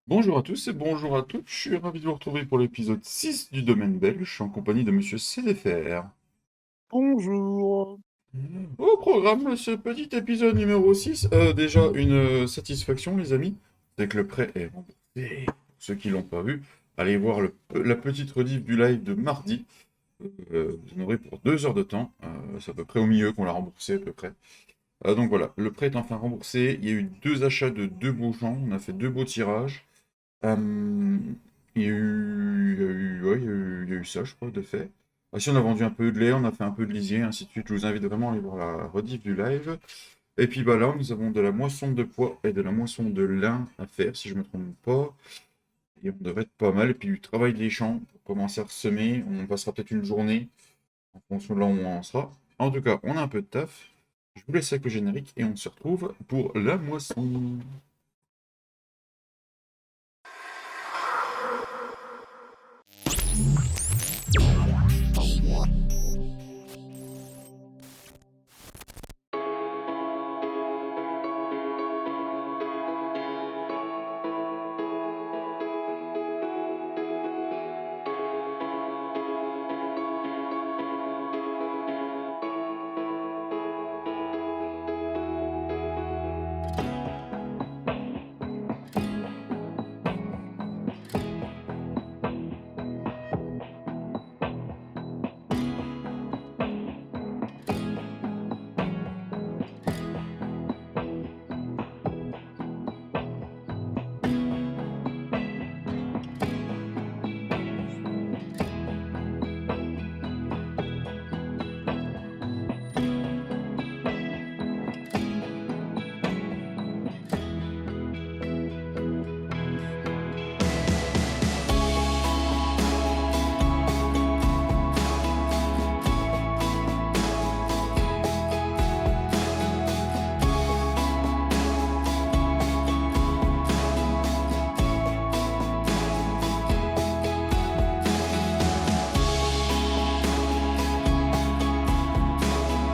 Bonjour à tous et bonjour à toutes, je suis ravi de vous retrouver pour l'épisode 6 du Domaine Belge, je suis en compagnie de Monsieur CDFR. Bonjour. Au programme, ce petit épisode numéro 6, déjà une satisfaction les amis, c'est que le prêt est remboursé. Pour ceux qui l'ont pas vu, allez voir la petite rediff du live de mardi, vous en aurez pour 2 heures de temps, c'est à peu près au milieu qu'on l'a remboursé à peu près. Donc voilà, le prêt est enfin remboursé, il y a eu 2 achats de 2 beaux gens, on a fait 2 beaux tirages. Euh, ouais, il y a eu ça, je crois, de fait. Ah, si, on a vendu un peu de lait, on a fait un peu de lisier, ainsi de suite. Je vous invite vraiment à aller voir la rediff du live. Et puis bah là, nous avons de la moisson de pois et de la moisson de lin à faire, si je me trompe pas. Et on devrait être pas mal. Et puis du travail des champs pour commencer à semer. On passera peut-être une journée en fonction de là où on en sera. En tout cas, on a un peu de taf. Je vous laisse avec le générique et on se retrouve pour la moisson.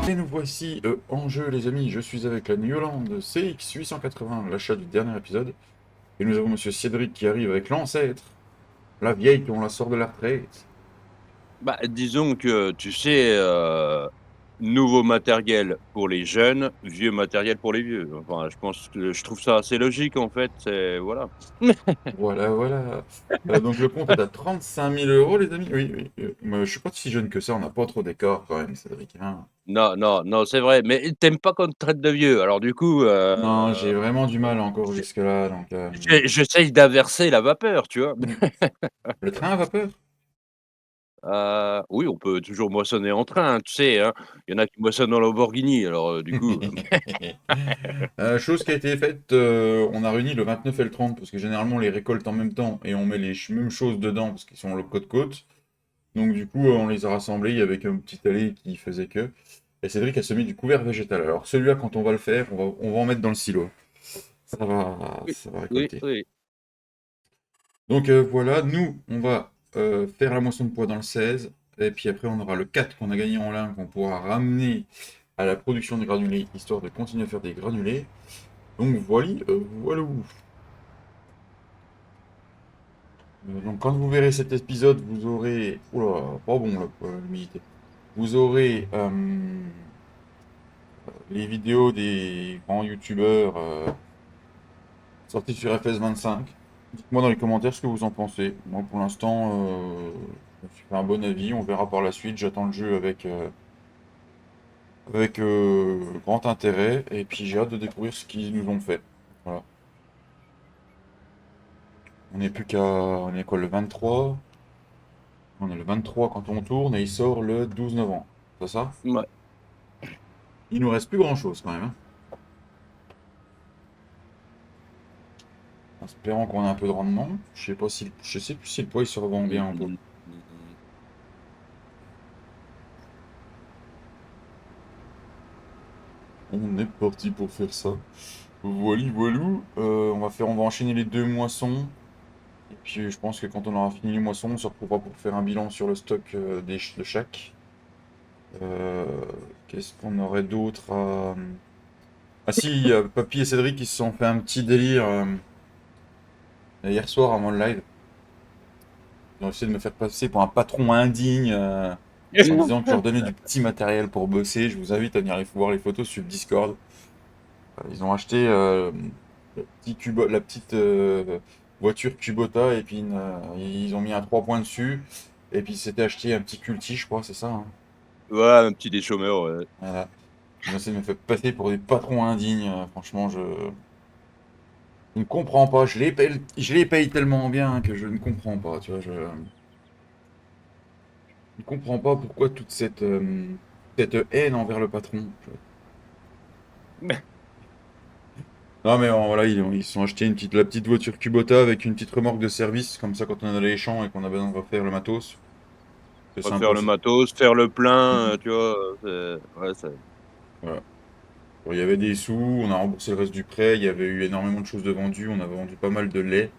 Et nous voici en jeu, les amis. Je suis avec la New Holland CX880, l'achat du dernier épisode. Et nous avons Monsieur Cédric qui arrive avec l'ancêtre, la vieille qu'on la sort de la retraite. Bah, disons que, tu sais, nouveau matériel pour les jeunes, vieux matériel pour les vieux. Enfin, je trouve ça assez logique, en fait, c'est voilà. Voilà, voilà. Donc le compte est à 35 000 euros, les amis. Oui, oui. Moi, je suis pas si jeune que ça, on n'a pas trop d'écart quand même, Cédric, hein. Non, non, non, c'est vrai, mais tu pas qu'on te traite de vieux, alors du coup, Non, j'ai vraiment du mal encore j'e jusque-là. Donc, j'essaye d'inverser la vapeur, tu vois? hmm. Le train à vapeur? Oui, on peut toujours moissonner en train, tu sais, hein. Il y en a qui moissonnent en Lamborghini, alors, du coup, Chose qui a été faite, on a réuni le 29 et le 30 parce que généralement on les récolte en même temps et on met les mêmes choses dedans parce qu'ils sont le côte-côte. Donc du coup, on les a rassemblés avec un petit allée qui faisait que. Et Cédric a semé du couvert végétal. Alors celui-là, quand on va le faire, on va en mettre dans le silo. oui, Ça va oui, récolter. oui. Donc voilà, nous, on va faire la moisson de pois dans le 16. Et puis après, on aura le 4 qu'on a gagné en lin qu'on pourra ramener à la production de granulés, histoire de continuer à faire des granulés. Donc voilà, voilà. Donc quand vous verrez cet épisode, vous aurez... Oula, pas bon là, pour l'humidité. Vous aurez les vidéos des grands youtubeurs sortis sur FS25. Dites-moi dans les commentaires ce que vous en pensez. Moi pour l'instant, je me suis fait un bon avis. On verra par la suite. J'attends le jeu avec grand intérêt. Et puis j'ai hâte de découvrir ce qu'ils nous ont fait. Voilà. On n'est plus qu'à... On est quoi, le 23? On est le 23 quand on tourne et il sort le 12 novembre. C'est ça? Ouais. Il nous reste plus grand-chose quand même, hein. En espérant qu'on ait un peu de rendement. Je sais pas si, je sais plus si le poids il se revend bien en pot. Mmh mh. On est parti pour faire ça. Voilà, voilou. On va enchaîner les deux moissons. Et puis je pense que quand on aura fini les moissons, on se retrouvera pour faire un bilan sur le stock de chaque. Euh, Qu'est-ce qu'on aurait d'autre à... Ah si, Papy et Cédric ils se sont fait un petit délire. Et hier soir, avant le live, ils ont essayé de me faire passer pour un patron indigne en disant que je leur donnais du petit matériel pour bosser. Je vous invite à venir voir les photos sur le Discord. Ils ont acheté la petite voiture Kubota et puis ils ont mis un 3 points dessus. Et puis ils s'étaient acheté un petit culti, je crois, c'est ça, hein. Ouais, un petit des chômeurs, ouais. Voilà. Ils ont essayé de me faire passer pour des patrons indignes. Franchement, je ne comprends pas. Je les paye tellement bien que je ne comprends pas. Tu vois, je ne comprends pas pourquoi toute cette haine envers le patron. Non, mais voilà, ils se sont achetés la petite voiture Kubota avec une petite remorque de service. Comme ça, quand on est dans les champs et qu'on a besoin de refaire le matos, c'est Refaire sympa. le matos, faire le plein, Mhm. tu vois, ouais, Voilà. Bon, il y avait des sous, on a remboursé le reste du prêt. Il y avait eu énormément de choses de vendues. On avait vendu pas mal de lait.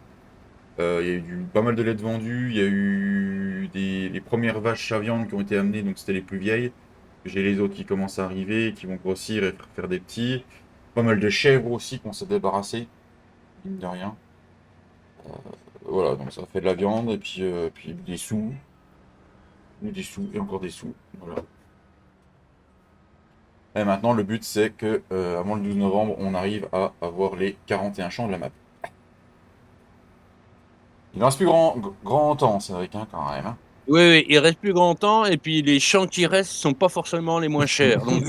Il y a eu pas mal de lait de vendu. Il y a eu les premières vaches à viande qui ont été amenées, donc c'était les plus vieilles. J'ai les autres qui commencent à arriver, qui vont grossir et faire des petits. Pas mal de chèvres aussi qu'on s'est débarrassé, mine de rien. Voilà, donc ça fait de la viande et puis des sous et encore des sous. Voilà. Et maintenant, le but c'est que avant le 12 novembre, on arrive à avoir les 41 champs de la map. Il ne reste plus grand temps, Cédric, hein, quand même, hein. oui, oui, il reste plus grand temps et puis les champs qui restent sont pas forcément les moins chers, donc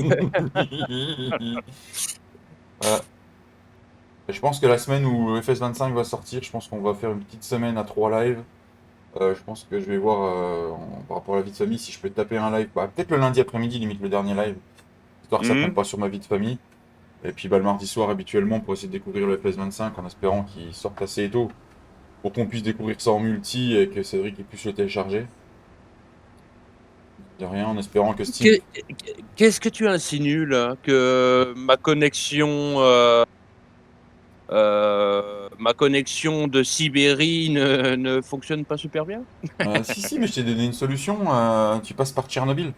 Voilà. Et je pense que la semaine où le FS25 va sortir, je pense qu'on va faire une petite semaine à 3 lives. Je pense que je vais voir par rapport à la vie de famille si je peux taper un live. Bah, peut-être le lundi après-midi, limite le dernier live, histoire que ça prenne mmh. pas sur ma vie de famille. Et puis bah, le mardi soir, habituellement, pour essayer de découvrir le FS25 en espérant qu'il sorte assez tôt pour qu'on puisse découvrir ça en multi et que Cédric puisse le télécharger. De rien, en espérant que Steam. Qu'est-ce que tu insinues là? Que ma connexion de Sibérie ne fonctionne pas super bien? Si, mais je t'ai donné une solution. Tu passes par Tchernobyl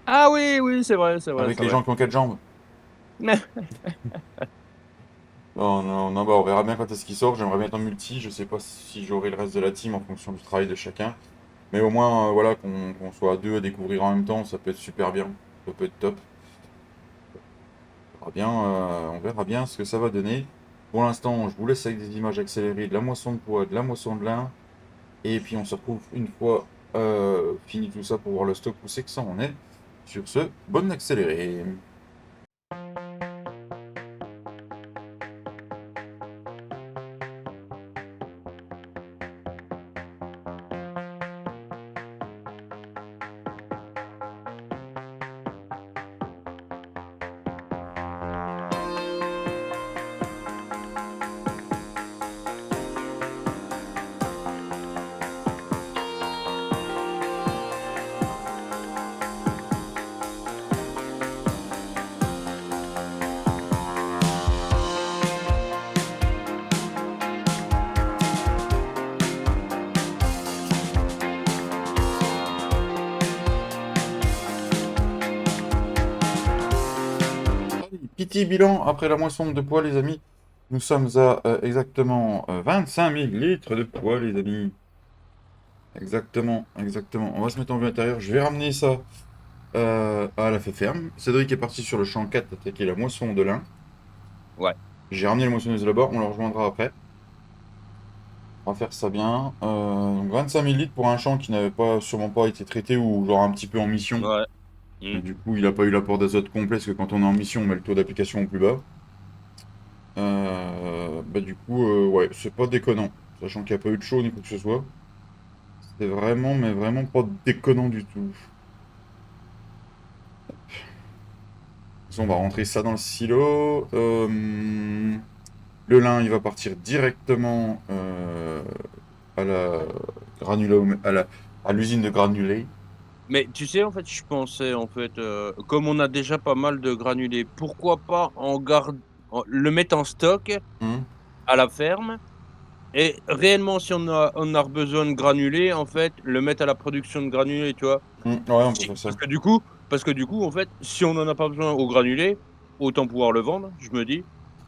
Ah oui, oui, c'est vrai, c'est vrai, avec c'est les vrai. gens qui ont 4 jambes. Non, non, non, bah, on verra bien quand est-ce qu'il sort. J'aimerais bien être en multi. Je sais pas si j'aurai le reste de la team en fonction du travail de chacun. Mais au moins, voilà, qu'on soit à deux à découvrir en même temps, ça peut être super bien. Ça peut être top. On verra bien ce que ça va donner. Pour l'instant, je vous laisse avec des images accélérées de la moisson de pois, de la moisson de lin. Et puis on se retrouve une fois fini tout ça pour voir le stock où c'est que ça en est. Sur ce, bonne accélérée. Petit bilan après la moisson de pois, les amis. Nous sommes à exactement 25 000 litres de pois, les amis. Exactement, exactement. On va se mettre en vue intérieure. Je vais ramener ça à la ferme. Cédric est parti sur le champ 4 attaquer la moisson de lin. Ouais. J'ai ramené la moissonneuse là-bas, on la rejoindra après. On va faire ça bien. Donc 25 000 litres pour un champ qui n'avait pas sûrement pas été traité ou genre un petit peu en mission. Ouais. Et Mmh. du coup, il n'a pas eu l'apport d'azote complet parce que quand on est en mission, on met le taux d'application au plus bas. Bah du coup, ouais, c'est pas déconnant. Sachant qu'il n'y a pas eu de chaud ni quoi que ce soit. C'est vraiment, mais vraiment pas déconnant du tout. On va rentrer ça dans le silo. Le lin, il va partir directement à la à l'usine de granulés. Mais tu sais, en fait, je pensais, en fait, comme on a déjà pas mal de granulés, pourquoi pas le mettre en stock Hum, à la ferme et réellement, si on a besoin de granulés, en fait, le mettre à la production de granulés, tu vois? ouais, on peut Si faire ça. parce que du coup, en fait, si on en a pas besoin aux granulés, autant pouvoir le vendre, je me dis.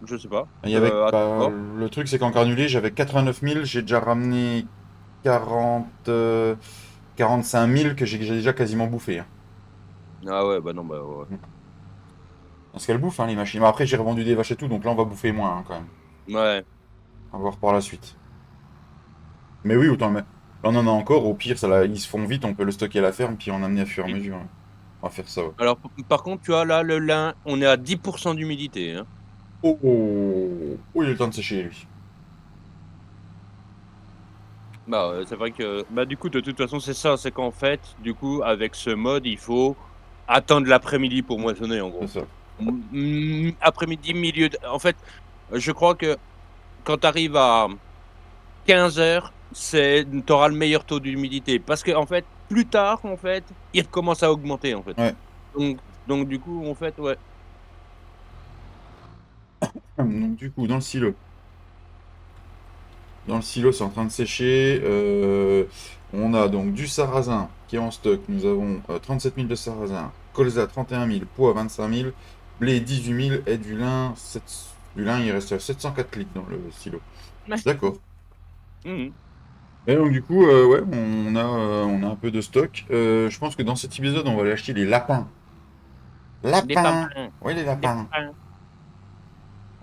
Je sais pas. Il y avait, À toi de bah, voir. le truc, c'est qu'en granulé, j'avais 89 000, j'ai déjà ramené 40, 45 000 que j'ai déjà quasiment bouffé, hein. Ah ouais, bah non, bah ouais. Parce qu'elles bouffent, hein, les machines. Mais après, j'ai revendu des vaches et tout, donc là, on va bouffer moins, hein, quand même. Ouais. On va voir par la suite. Mais oui, autant le mettre. Là, on en a encore. Au pire, ils se font vite, on peut le stocker à la ferme, puis en amener à fur et à Oui. mesure, hein. On va faire ça, ouais. Alors, par contre, tu vois, là, le lin, on est à 10% d'humidité, hein. Oh, oh, oh, il est le temps de sécher, lui. Bah, c'est vrai que, bah, du coup, de toute façon, c'est ça, c'est qu'en fait, du coup, avec ce mode, il faut attendre l'après-midi pour moissonner, en C'est gros. ça. Après-midi, milieu en fait, je crois que quand tu arrives à 15 heures, tu auras le meilleur taux d'humidité parce qu'en fait, plus tard, en fait, il recommence à augmenter, en fait. Ouais. Donc du coup, en fait, ouais. Donc, du coup, dans le silo. Dans le silo, c'est en train de sécher. On a donc du sarrasin qui est en stock. Nous avons 37 000 de sarrasin, colza 31 000, pois 25 000, blé 18 000 et du lin, du lin, il reste à 704 litres dans le silo. D'accord. Mmh. Et donc du coup, ouais, on a un peu de stock. Je pense que dans cet épisode, on va aller acheter des lapins. Des Lapins! papins, Oui, les des lapins. papins.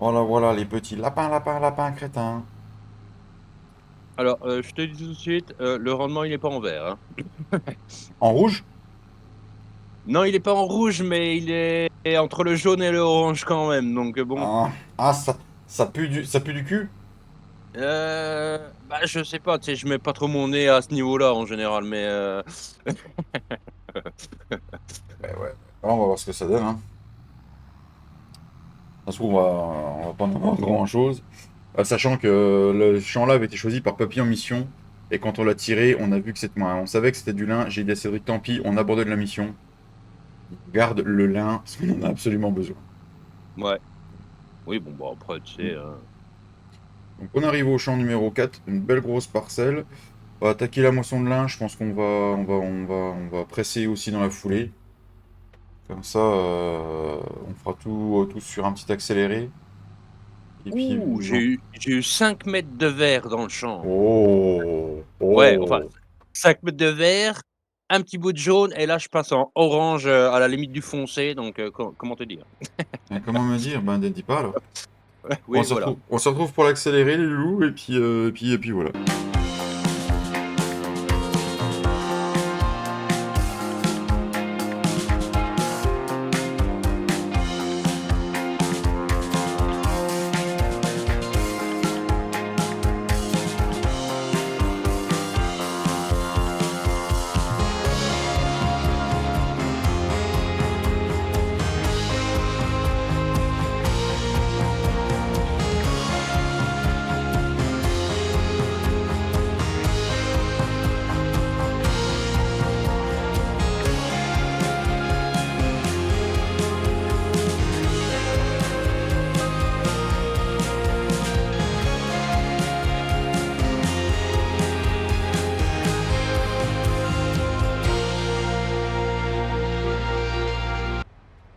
Voilà, voilà, les petits lapins, lapins, lapins, crétins. Alors, je te dis tout de suite, le rendement, il est pas en vert, hein. En rouge? Non, il est pas en rouge, mais il est entre le jaune et le orange quand même, donc bon. Ah, ah, ça pue du cul? Bah, je sais pas, tu sais, je mets pas trop mon nez à ce niveau-là en général, mais Ouais, ouais. Alors, on va voir ce que ça donne, hein. Ça se trouve, on va pas en avoir grand-chose. Sachant que le champ-là avait été choisi par Papy en mission. Et quand on l'a tiré, on a vu que c'était, on savait que c'était du lin. J'ai dit à Cédric, tant pis, on abandonne la mission. On garde le lin, parce qu'on en a absolument besoin. ouais. Oui, bon, bah, après, tu sais, Donc on arrive au champ numéro 4, une belle grosse parcelle. On va attaquer la moisson de lin, je pense qu'on va presser aussi dans la foulée. Comme ça, on fera tout sur un petit accéléré. Et puis, ouh, j'ai eu 5 mètres de vert dans le champ. oh, Ouais, enfin, oh. 5 mètres de vert, un petit bout de jaune et là, je passe en orange, à la limite du foncé, donc comment te dire? Comment me dire? Ben, ne dis pas alors. On Oui, se voilà. retrouve, on se retrouve pour l'accélérer, les loups, et puis voilà.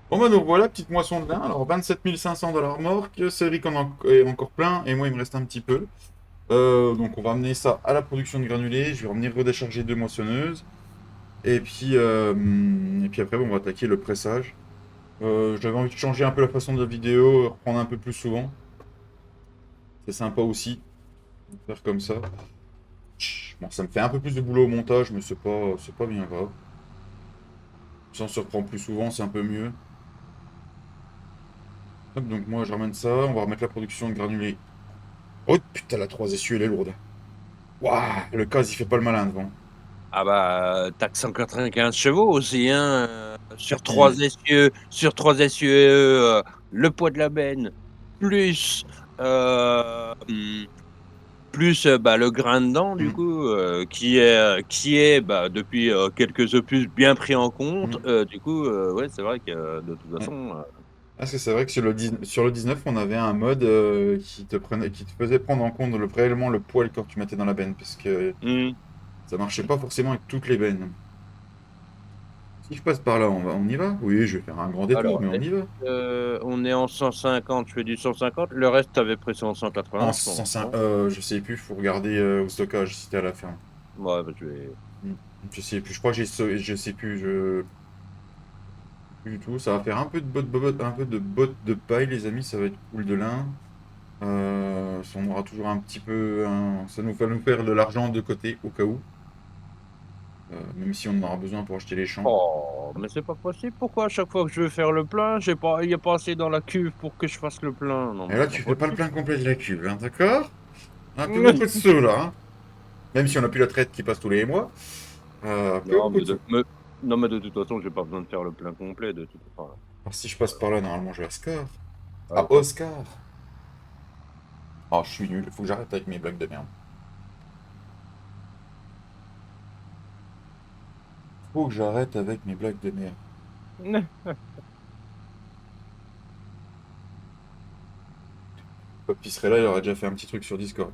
Bon bah donc voilà, petite moisson de lin. Alors 27 500 de la remorque, Cédric est encore plein, et moi il me reste un petit peu. Donc on va amener ça à la production de granulés, je vais revenir redécharger 2 moissonneuses. Et puis après, bon, on va attaquer le pressage. J'avais envie de changer un peu la façon de la vidéo, reprendre un peu plus souvent. C'est sympa aussi de faire comme ça. Bon, ça me fait un peu plus de boulot au montage, mais c'est pas bien grave. Si on se reprend plus souvent, c'est un peu mieux. Hop, donc moi, je ramène ça. On va remettre la production de granulés. Oh putain, la 3 essieux, elle est lourde. Waouh, le cas, il fait pas le malin devant. Ah bah, tu que 195 chevaux aussi, hein, Et sur 3 essieux, le poids de la benne, plus, hem, plus, bah, le grain dedans du Hmm, coup, qui est, bah, depuis, quelques opus bien pris en compte, hmm. du coup, ouais, c'est vrai que de toute Ouais. façon, Parce que c'est vrai que sur le 19, on avait un mode qui te faisait prendre en compte réellement le poids quand tu mettais dans la benne, parce que mmh, ça marchait pas forcément avec toutes les bennes. Si je passe par là, on y va? Oui, je vais faire un grand détour, Alors, mais on y va. on est en 150, je fais du 150. Le reste, tu avais pris ça en En 180, je pense, 105, non? je sais plus, faut regarder au stockage si t'es à la ferme. Ouais, bah, je vais. Hmm. Je sais plus, je crois que je sais plus, plus du tout. Ça va faire un peu de un peu de bottes de paille, les amis, ça va être cool de lin. On aura toujours un petit peu, ça nous va nous faire de l'argent de côté au cas où, même si on en aura besoin pour acheter les champs. Oh, mais c'est pas possible. Pourquoi à chaque fois que je veux faire le plein, il y a pas assez dans la cuve pour que je fasse le plein? Non, Et mais là, c'est pas tu fais pas le possible. plein complet de la cuve, hein, d'accord? Un peu beaucoup de sous là, hein. Même si on a plus la traite qui passe tous les mois, un peu Non, beaucoup de sous. non, mais de toute façon, j'ai pas besoin de faire le plein complet de toute façon. Alors si je passe par là, normalement je vais à Scar. Ah, À d'accord. Oscar. Oh, je suis nul, faut que j'arrête avec mes blagues de merde. Faut que j'arrête avec mes blagues de merde. Papy serait là, il aurait déjà fait un petit truc sur Discord.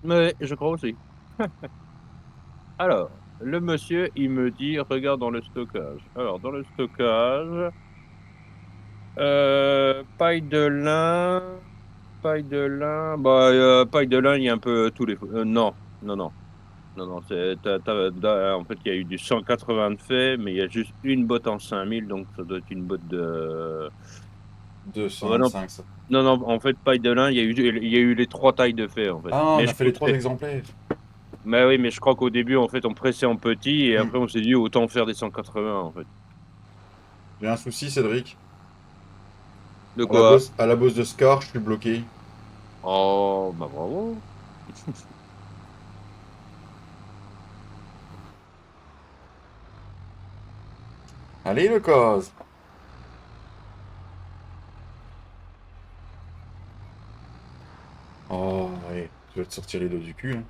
Mais je crois aussi. Alors, le monsieur, il me dit: «Regarde dans le stockage». Alors dans le stockage, paille de lin, bah, paille de lin, il y a un peu tous les non, non, non, non, non, c'est en fait, il y a eu du 180 de fait, mais il y a juste une botte en 5000, donc ça doit être une botte de ah bah, non, 225 ça. non, non, en fait, paille de lin, il y a eu les 3 tailles de fait, en fait. Ah, on Mais a je fait les trois poussais exemplaires. mais oui, mais je crois qu'au début, en fait, on pressait en petit et Hmm. après on s'est dit: «Autant faire des 180, en fait». J'ai un souci, Cédric. De quoi? À la bosse de Scar, je suis bloqué. Oh, bah, bravo. Allez, le cause. Oh, ouais, je vais te sortir les dos du cul, hein.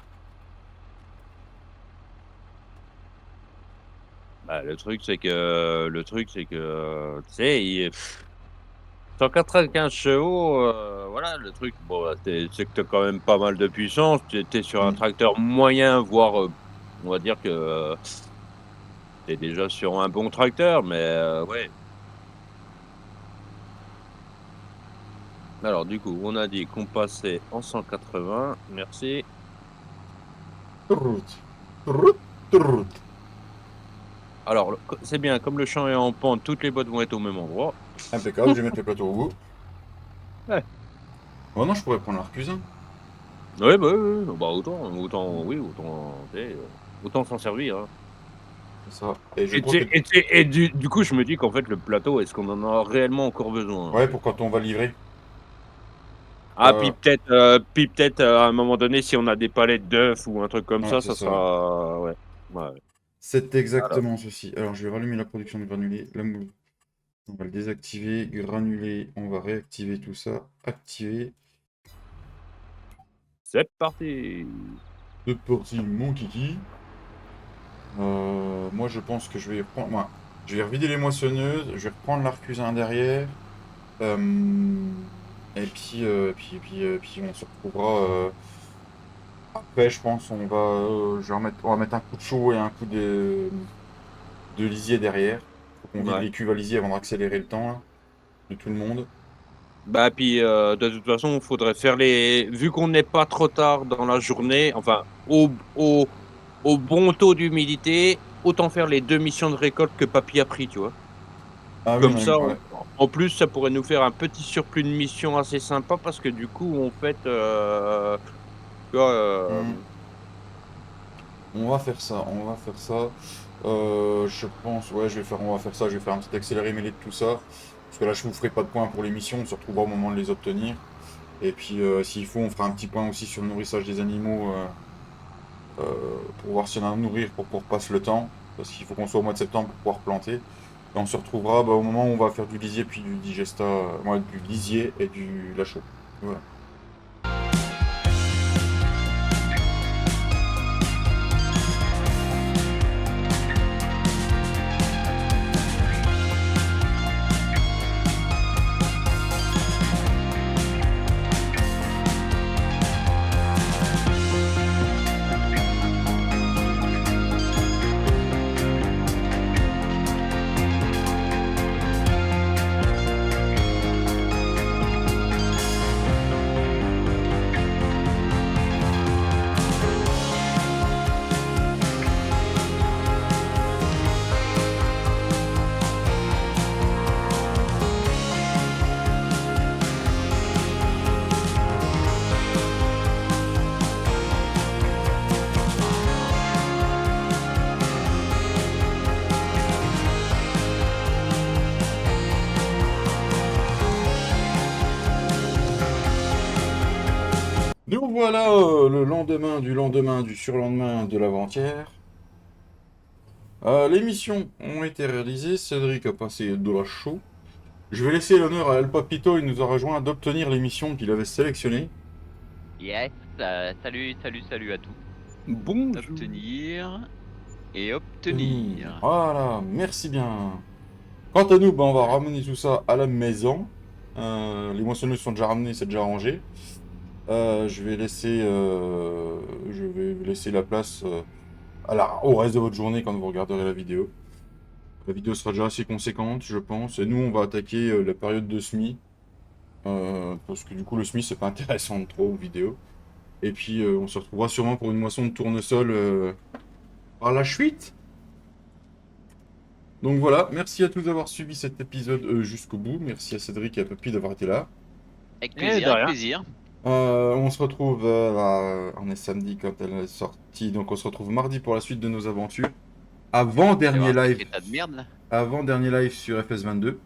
Bah, tu sais, 195 chevaux, voilà, le truc, bon, bah, c'est que tu as quand même pas mal de puissance. Tu es sur un Hmm. tracteur moyen, voire, on va dire que, tu es déjà sur un bon tracteur, mais, ouais. Alors du coup, on a dit qu'on passait en 180, merci. Trrrt. Trrrt. Trrrt. Alors le co c'est bien, comme le champ est en pente, toutes les bottes vont être au même endroit. Impeccable, je vais mettre le plateau au bout. Ouais. Oh non, je pourrais prendre l'arcusin. Ouais, bah, oui, oui, bah, autant oui, autant, tu sais, autant s'en servir, hein. C'est ça. Et je Et crois tu que... sais et tu sais et du coup, je me dis qu'en fait, le plateau, est-ce qu'on en a réellement encore besoin, en Ouais, fait? pour quand on va livrer. Ah, Euh, puis peut-être, à un moment donné, si on a des palettes d'œufs ou un truc comme ouais, c'est ça ça. sera ouais, ouais, ouais. C'est Alors, exactement ceci. Alors, je vais rallumer la production de granulés. On va le désactiver. Granulé, on va réactiver tout ça. Activer. c'est parti! C'est parti, mon kiki. Moi, je pense que je vais reprendre. Moi, je vais revider les moissonneuses. Je vais reprendre l'arcusin derrière. Et puis, on se retrouvera. Après, je pense, on va mettre un coup de chaud et un coup de lisier derrière. Faut qu'on vide Ouais. les cuves à lisier avant d'accélérer le temps là, de tout le monde. Bah, puis, de toute façon, il faudrait faire les vu qu'on n'est pas trop tard dans la journée, enfin, au bon taux d'humidité, autant faire les 2 missions de récolte que papy a pris, tu vois? Ah oui, Comme non, ça, ouais. en plus, ça pourrait nous faire un petit surplus de mission assez sympa parce que du coup, en fait, tu vois, Hmm. On va faire ça, on va faire ça. Je pense, ouais, on va faire ça. Je vais faire un petit accéléré mêlé de tout ça. Parce que là, je vous ferai pas de points pour les missions. On se retrouvera au moment de les obtenir. Et puis, s'il faut, on fera un petit point aussi sur le nourrissage des animaux. Pour voir si on a à nourrir pour qu'on repasse le temps. Parce qu'il faut qu'on soit au mois de septembre pour pouvoir planter. Et on se retrouvera au moment où on va faire du lisier puis du digesta. Ouais, du lisier et du lachot. Voilà. voilà, le lendemain du surlendemain de l'avant-hier. Les missions ont été réalisées, Cédric a passé de la show. Je vais laisser l'honneur à El Papito, il nous a rejoint d'obtenir les missions qu'il avait sélectionnées. Yes, salut à tous. Bonjour. Obtenir et obtenir. Voilà, merci bien. Quant à nous, on va ramener tout ça à la maison. Les moissonneuses sont déjà ramenées, c'est déjà rangé. Je vais laisser la place au reste de votre journée quand vous regarderez la vidéo. La vidéo sera déjà assez conséquente, je pense. Et nous, on va attaquer la période de semis. Parce que du coup, le semis, c'est pas intéressant de trop aux vidéos. Et puis, on se retrouvera sûrement pour une moisson de tournesol par la suite. Donc voilà, merci à tous d'avoir suivi cet épisode jusqu'au bout. Merci à Cédric et à Papy d'avoir été là. Avec de plaisir, rien. avec plaisir. On se retrouve, on est samedi quand elle est sortie, donc on se retrouve mardi pour la suite de nos aventures. Avant-dernier D'avoir un live, sacré tas de merde là. avant-dernier live sur FS22.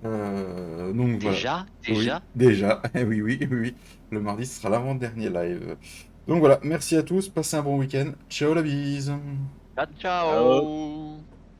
Donc voilà. Déjà, Oui, déjà. déjà. Oui. Le mardi, ce sera l'avant-dernier live. Donc voilà, merci à tous, passez un bon week-end. Ciao la bise. Ciao, ciao.